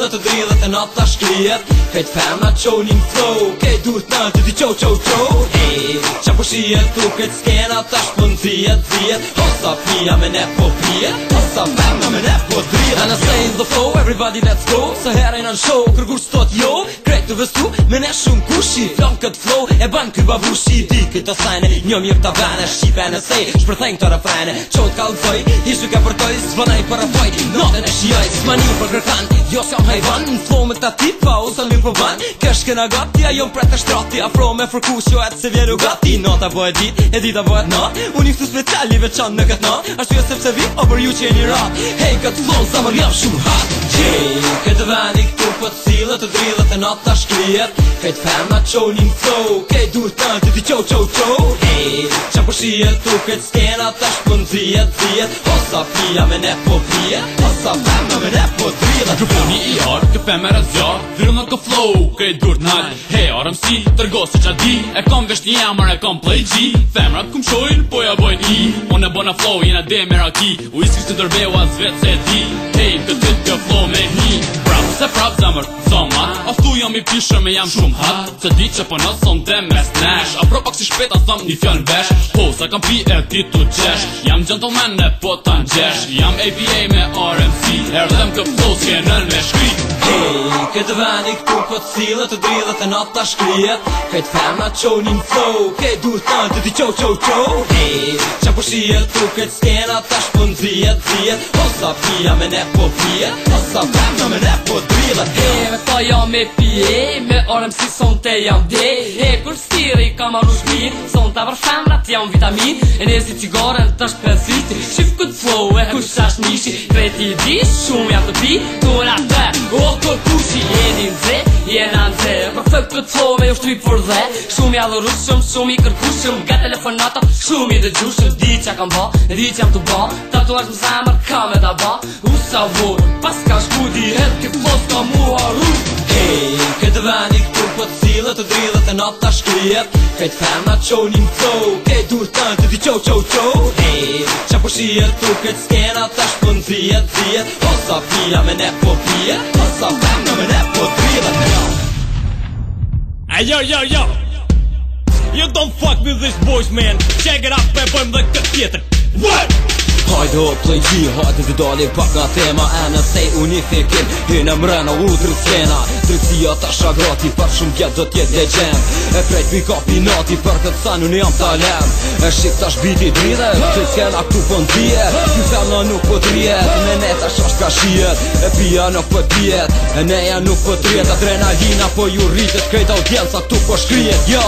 cilët të dridhet e nata shkrijet Kejt femna qonin flow Kejt dur të në ti qo qo qo Hey, qa po shijet tu kejt skena tash po nëzijet Hosa pia me ne po pijet Hosa femna me ne po drijet And I stay in the flow, everybody let's go Se herë në show, kërgur stot jo Krejt të vestu, me ne shumë kushi Flon këtë flow, e ban kër babushi Di këtë sajne, një mirë të vene Shqipe në sej, shpërthejnë të refrene Qot kalëzoj, ishu ke përtoj Zvënaj për rëfoj, notën e shioj S'mani për kërkan, jo s'jam hajvan Në flow me këta tipa, o sa mirë për ban Kësh këna gati, a jom pret të shtrati Afro me fërkush, jo etë se vjeru gati Nota bëhet dit, e dita bëhet nat Unë i këtu special, i veçan në këtë nat Ashtu jo sepse vi, o për ju që jeni rat Hey, këtë flow, sa mër jam shumë hat Këtë veni këtu për cilët të dridhet e nata shkrijet Kejt femna qonin flow Kejt dur të në ti qo qo qo Hey, qa po shijet tu kejt skena tash po nëzijet Hosa pia me ne po pijet Hosa femna me ne po drijet Mikrofoni i arë, kë femër e zjarë Virë në kë flow, kejt dur të nalë Hey, arëm si, tërgo se qa di E kom vesh një jamër, e kom play G Femrat kum shojnë, po ja bojnë i Unë e bona flow, jena de me raki U iskri të dërbeu as vetë se di Hey, këtë kë flow me hi Se prap zemër, zoma Aftu jam i pishër me jam shumë hat Se di që po nëson dhe mes nesh Afro pak si shpeta thom një fjallë vesh Po sa kam pi e ti tu qesh Jam gentleman e po ta n'gjesh Jam ABA me RMC Erdhem kë flow s'ke nën me shkri Hey, këtë veni këtu po cilët të dridhet e nata shkrijet Kejt femna qonin flow Kejt dur të në ti qo qo qo Hey, qa po shijet tu kejt skena tash po nëzijet Hosa pia me ne po pijet Hosa femna me ne po drijet Me ta jam me pije Me orem si son te jam de kur stiri ka marru shpin Son ta vër femrat jam vitamin E nezi cigaren të shpesiti Shif këtë flow e kush ashtë nishi Kreti di shumë jam të pi Tuna te o kër kushi Jeni nze, jena nze Për fëk këtë flow me ju shtrip për dhe Shumë jallë rushëm, shumë i kërkushëm Ga telefonata, shumë i dëgjushëm Di qa kam ba, di që jam të ba Tatuash më zemër, ka me ta ba Usa vorë, pas ka shkudi Het ki flow s'ka mu haru Hey, këtë veni këtu po cilët të dridhet e nata shkrijet Kejt femna qonin flow Kejt dur të në ti qo qo qo Hey, qa po shijet tu kejt skena tash po nëzijet Hosa pia me ne po pijet Hosa femna me ne po drijet Hey yo You don't fuck with this boys man Check it out, bëjmë dhe këtë tjetër What? Hajde ho play G, hajde të dali pak nga tema NSA unifikim, hynë mrena u drëtsena Drëtsia ta shagrati, për shumë kjetë do tjetë legend E krejt pi ka pinati, për këtë sa nuk jam talem E shik tash biti dridhet, të skena këtu po ndije Ju femna nuk po drijet, me ne tash ashtë ka shijet E pia nuk po t'pijet, e neja nuk po t'rijet Adrenalina po ju rritet, krejt audienca këtu po shkrijet, yo